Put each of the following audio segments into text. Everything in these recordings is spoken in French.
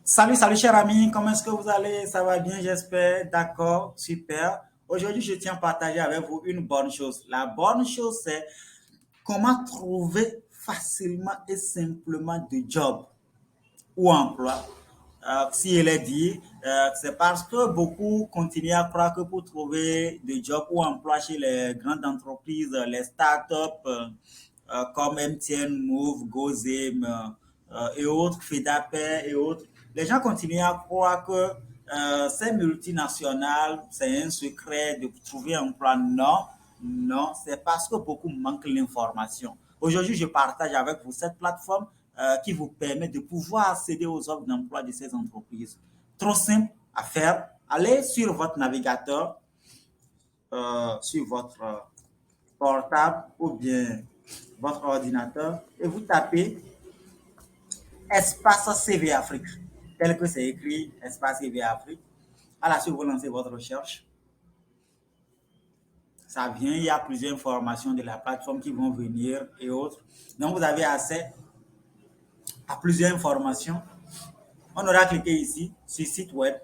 Salut, salut, cher ami, comment est-ce que vous allez? Ça va bien, j'espère. D'accord, super. Aujourd'hui, je tiens à partager avec vous une bonne chose. La bonne chose, c'est comment trouver facilement et simplement de job ou emploi. Si elle est dit, c'est parce que beaucoup continuent à croire que pour trouver de job ou emploi chez les grandes entreprises, les startups comme MTN, Move, GoZim et autres, FEDAPER et autres, les gens continuent à croire que ces multinationales, c'est un secret de trouver un emploi. Non, non, c'est parce que beaucoup manquent l'information. Aujourd'hui, je partage avec vous cette plateforme qui vous permet de pouvoir accéder aux offres d'emploi de ces entreprises. Trop simple à faire. Allez sur votre navigateur, sur votre portable ou bien votre ordinateur et vous tapez espace CV Afrique, tel que c'est écrit, espace CV Afrique. À la suite, vous lancez votre recherche. Ça vient, il y a plusieurs informations de la plateforme qui vont venir et autres. Donc, vous avez accès à plusieurs informations. On aura cliqué ici sur site web,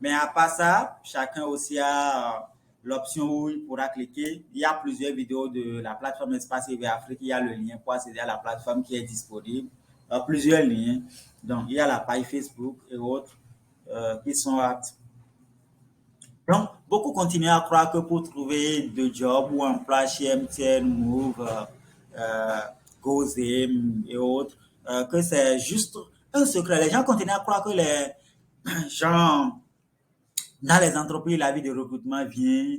mais à part ça, chacun aussi a l'option où il pourra cliquer. Il y a plusieurs vidéos de la plateforme Espace CV Afrique. Il y a le lien pour accéder à la plateforme qui est disponible. Plusieurs liens. Donc, il y a la page Facebook et autres qui sont aptes. Donc, beaucoup continuent à croire que pour trouver de job ou emploi chez MTN, Move, euh, GoZim et autres, que c'est juste un secret. Les gens continuent à croire que les gens dans les entreprises, la vie de recrutement vient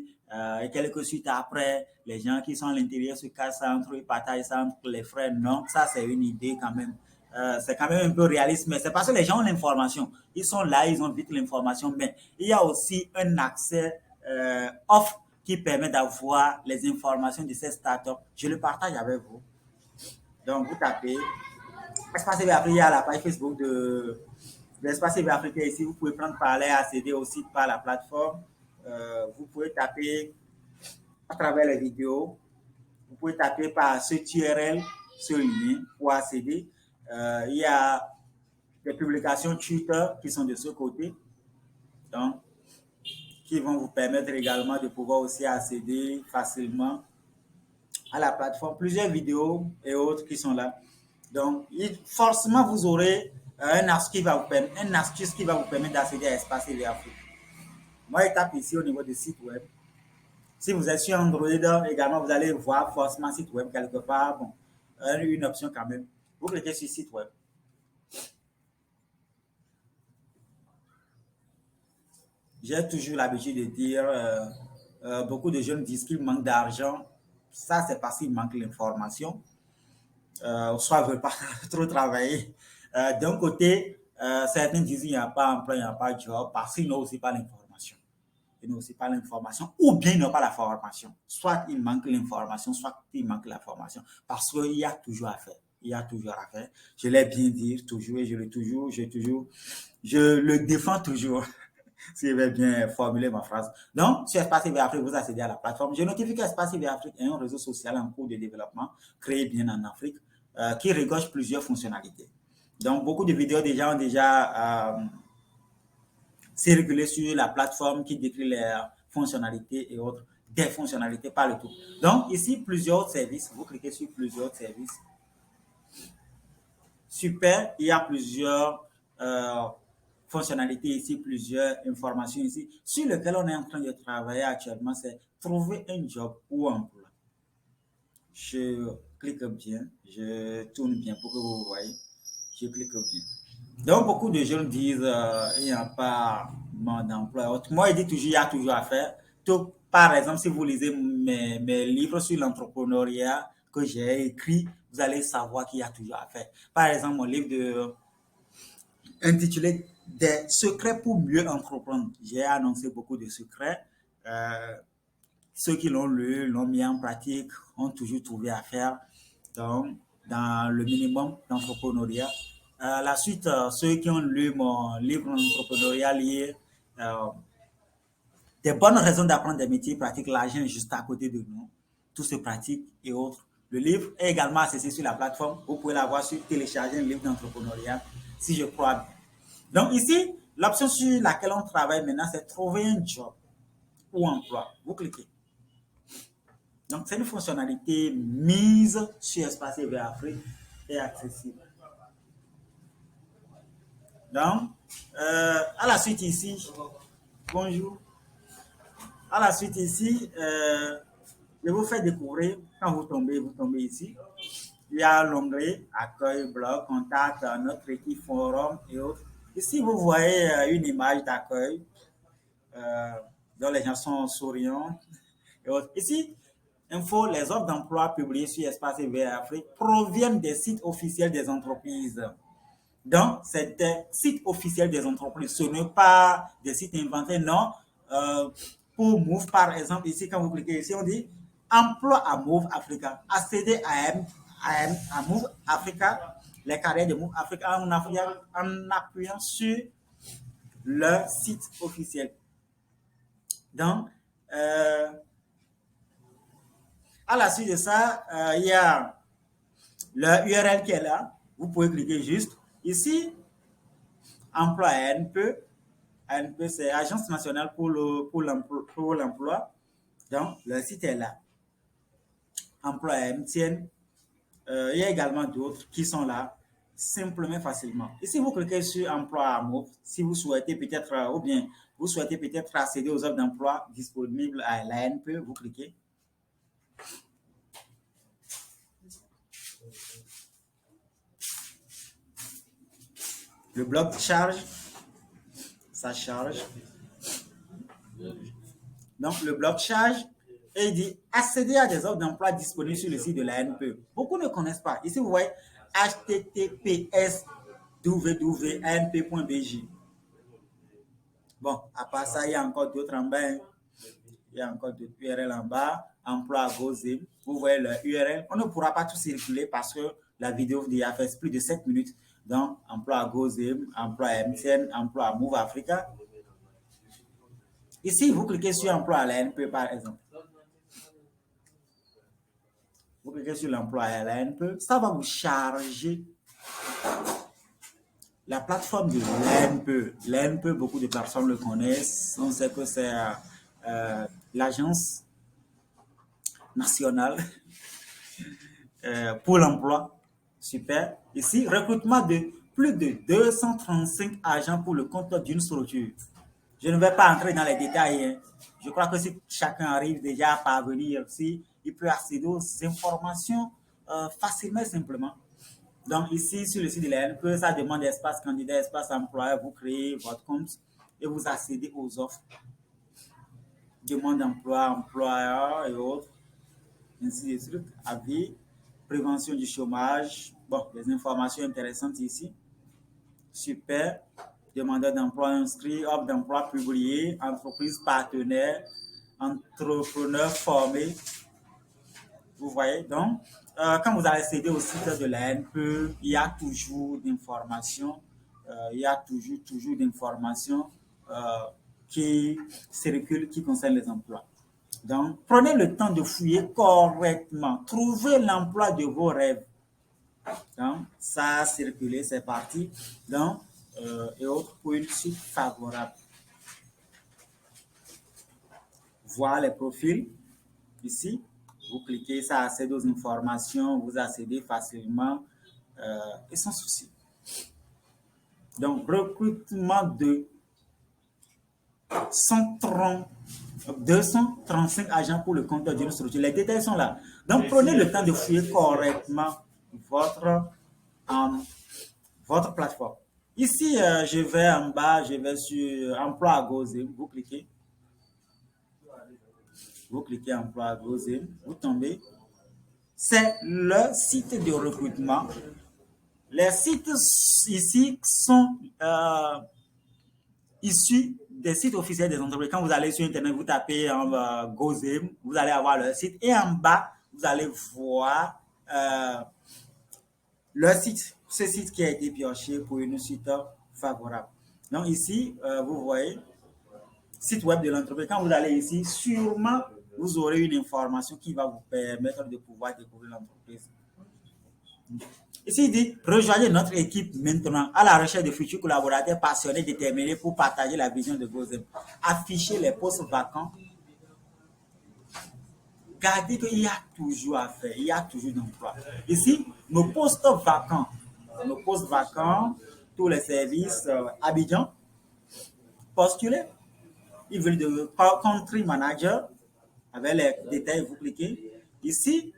et quelques suites après, les gens qui sont à l'intérieur se cassent entre eux, partagent ça entre les frères. Non, ça c'est une idée quand même. C'est quand même un peu réaliste, mais c'est parce que les gens ont l'information. Ils sont là, ils ont vite l'information, mais il y a aussi un accès offre qui permet d'avoir les informations de ces startups. Je le partage avec vous. Donc, vous tapez Espace CV Afrique, il y a la page Facebook de l'espace CV africain ici. Vous pouvez prendre par là, accéder au site par la plateforme. Vous pouvez taper à travers les vidéos. Vous pouvez taper par ce URL, ce lien pour accéder. Il y a des publications Twitter qui sont de ce côté. Donc, qui vont vous permettre également de pouvoir aussi accéder facilement à la plateforme. Plusieurs vidéos et autres qui sont là. Donc, forcément, vous aurez un astuce qui va vous permettre d'accéder à Espace CV Afrique. Moi, je tape ici au niveau du site web. Si vous êtes sur Android également, vous allez voir forcément site web quelque part. Bon, une option quand même. Vous cliquez sur site web. J'ai toujours l'habitude de dire, beaucoup de jeunes disent qu'ils manquent d'argent. Ça, c'est parce qu'ils manquent l'information. Soit ne veulent pas trop travailler. D'un côté, certains disent qu'il n'y a pas d'emploi, il n'y a pas de job parce qu'ils n'ont aussi pas l'information. Ils n'ont aussi pas l'information ou bien ils n'ont pas la formation. Soit il manque l'information, soit il manque la formation parce qu'il y a toujours à faire. Il y a toujours à faire. Je l'ai bien dit toujours et je le défends toujours. Si je vais bien formuler ma phrase. Donc, sur Espace CV Afrique, vous accédez à la plateforme. Je notifie qu'Espace CV Afrique est un réseau social en cours de développement créé bien en Afrique qui regorge plusieurs fonctionnalités. Donc, beaucoup de vidéos déjà ont déjà circulé sur la plateforme qui décrit les fonctionnalités et autres, des fonctionnalités, pas le tout. Donc, ici, plusieurs services. Vous cliquez sur plusieurs services. Super, il y a plusieurs fonctionnalités ici, plusieurs informations ici, sur lesquelles on est en train de travailler actuellement, c'est trouver un job ou un emploi. Je clique bien, je tourne bien pour que vous voyez. Je clique bien. Donc, beaucoup de jeunes disent il n'y a pas d'emploi. Moi, je dis toujours, il y a toujours à faire. Tout, par exemple, si vous lisez mes livres sur l'entrepreneuriat que j'ai écrit, vous allez savoir qu'il y a toujours à faire. Par exemple, mon livre intitulé Des secrets pour mieux entreprendre. J'ai annoncé beaucoup de secrets. Euh, Ceux qui l'ont lu, l'ont mis en pratique, ont toujours trouvé à faire donc, dans le minimum d'entrepreneuriat. La suite, ceux qui ont lu mon livre entrepreneuriat lié, euh, des bonnes raisons d'apprendre des métiers pratiques, l'argent est juste à côté de nous, tout se pratique et autres. Le livre est également accessible sur la plateforme. Vous pouvez l'avoir sur télécharger un livre d'entrepreneuriat, si je crois bien. Donc ici, l'option sur laquelle on travaille maintenant, c'est trouver un job ou emploi. Vous cliquez. Donc c'est une fonctionnalité mise sur Espace CV Afrique et accessible. Donc, à la suite ici, bonjour. À la suite ici, je vous fais découvrir, quand vous tombez ici. Il y a l'onglet accueil, blog, contact, notre équipe, forum et autres. Ici, vous voyez une image d'accueil euh, dont les gens sont souriants et autres. Ici, info, les offres d'emploi publiées sur Espace EVR Afrique proviennent des sites officiels des entreprises. Donc, c'est des sites officiels des entreprises. Ce n'est pas des sites inventés, non. Pour Move, par exemple, ici, quand vous cliquez ici, on dit emploi à Move Africa. Accéder à Move Africa, les carrières de Move Africa en appuyant sur le site officiel. Donc, à la suite de ça, il y a le URL qui est là. Vous pouvez cliquer juste. Ici, emploi ANPE. ANPE, c'est Agence nationale pour l'emploi. Donc, le site est là. Emploi MTN. Il y a également d'autres qui sont là simplement facilement. Et si vous cliquez sur emploi à Move, si vous souhaitez peut-être, ou bien vous souhaitez peut-être accéder aux offres d'emploi disponibles à l'ANPE, vous cliquez. Le bloc charge, ça charge. Donc, le bloc charge et il dit accéder à des offres d'emploi disponibles sur le site de l'ANPE. Beaucoup ne connaissent pas. Ici, vous voyez https www.anp.bj. Bon, à part ça, il y a encore d'autres en bas. Il y a encore d'autres URL en bas. Emploi à GoZim. Vous voyez le URL. On ne pourra pas tout circuler parce que la vidéo a fait plus de 7 minutes. Donc, emploi à GoZim, emploi à MTN, emploi à Move Africa. Ici, vous cliquez sur emploi à l'ANP, par exemple. Vous cliquez sur l'emploi à l'ANP. Ça va vous charger la plateforme de l'ANPE. L'ANPE, beaucoup de personnes le connaissent. On sait que c'est l'agence nationale pour l'emploi. Super. Ici, recrutement de plus de 235 agents pour le compte d'une structure. Je ne vais pas entrer dans les détails. Hein. Je crois que si chacun arrive déjà à parvenir, si il peut accéder aux informations facilement et simplement. Donc ici, sur le site de l'ANPE, ça demande espace candidat, espace employeur. Vous créez votre compte et vous accédez aux offres. Demande d'emploi, employeur et autres. Ainsi de suite. Avis, prévention du chômage. Bon, des informations intéressantes ici. Super. Demandeur d'emploi inscrit, offre d'emploi publiée, entreprise partenaire, entrepreneur formé. Vous voyez, donc, quand vous allez accéder au site de l'ANPE, il y a toujours d'informations, il y a toujours d'informations qui circulent, qui concernent les emplois. Donc, prenez le temps de fouiller correctement. Trouvez l'emploi de vos rêves. Donc, ça a circulé, c'est parti. Donc, et autres pour une suite favorable. Voir les profils ici. Vous cliquez, ça accède aux informations, vous accédez facilement et sans souci. Donc, recrutement de 235 agents pour le compte d'une structure. Les détails sont là. Donc, prenez le temps de fouiller correctement votre plateforme. Ici, je vais en bas, je vais sur emploi à GoZim. Vous cliquez. Vous cliquez emploi à GoZim. Vous tombez. C'est le site de recrutement. Les sites ici sont issus des sites officiels des entreprises. Quand vous allez sur Internet, vous tapez GoZim, vous allez avoir le site. Et en bas, vous allez voir le site. Ce site qui a été pioché pour une suite favorable. Donc ici, vous voyez, site web de l'entreprise. Quand vous allez ici, sûrement, vous aurez une information qui va vous permettre de pouvoir découvrir l'entreprise. Ici, il dit, rejoignez notre équipe maintenant à la recherche de futurs collaborateurs passionnés, déterminés pour partager la vision de GoZem. Affichez les postes vacants. Gardez qu'il y a toujours à faire, il y a toujours d'emploi. Ici, nos postes vacants, tous les services Abidjan, postulez. Ils veulent de country manager, avec les détails, vous cliquez. Ici,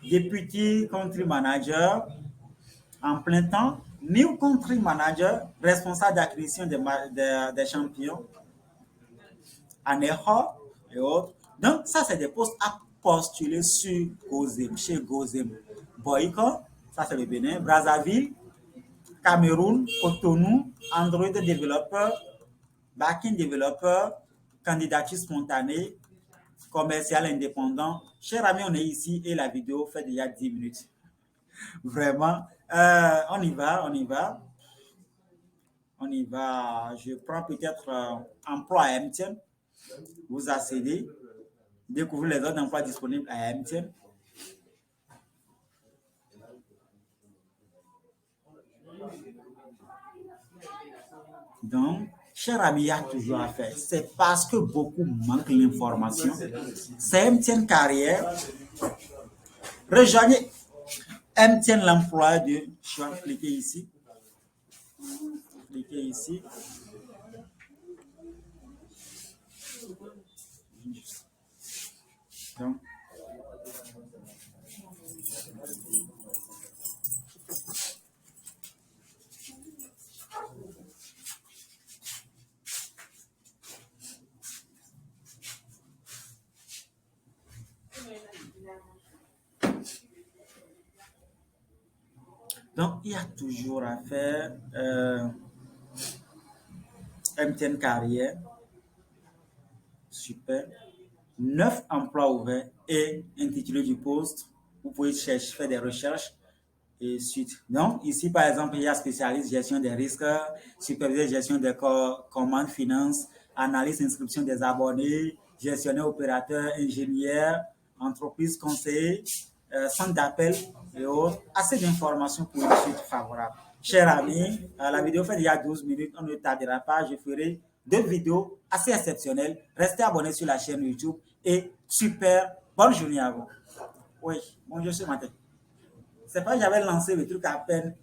député country manager en plein temps, new country manager, responsable d'acquisition des champions, en erreur et autres. Donc, ça, c'est des postes à postuler sur GoZem, chez GoZem. Boycott, ça c'est le Bénin, Brazzaville, Cameroun, Cotonou, Android développeur, backend développeur, candidature spontanée, commercial indépendant. Cher ami, on est ici et la vidéo fait déjà 10 minutes. Vraiment, on y va, on y va. On y va. Je prends peut-être emploi à MTN. Vous accédez. Découvrez les autres emplois disponibles à MTN. Donc, cher ami, il y a toujours à faire. C'est parce que beaucoup manquent l'information. C'est MTN Carrière. Rejoignez MTN l'emploi de. Je vais cliquer ici. Cliquez ici. Donc, il y a toujours à faire. MTN Carrière. Super. 9 emplois ouverts et intitulé du poste. Vous pouvez chercher, faire des recherches et suite. Donc, ici, par exemple, il y a spécialiste gestion des risques, superviseur gestion des commandes finances, analyse inscription des abonnés, gestionnaire opérateur, ingénieur, entreprise conseiller, centre d'appel et autres. Assez d'informations pour une suite favorable. Chers amis, la vidéo fait déjà 12 minutes, on ne tardera pas, je ferai 2 vidéos assez exceptionnelles. Restez abonnés sur la chaîne YouTube et super, bonne journée à vous. Oui, bonjour ce matin. C'est pas que j'avais lancé le truc à peine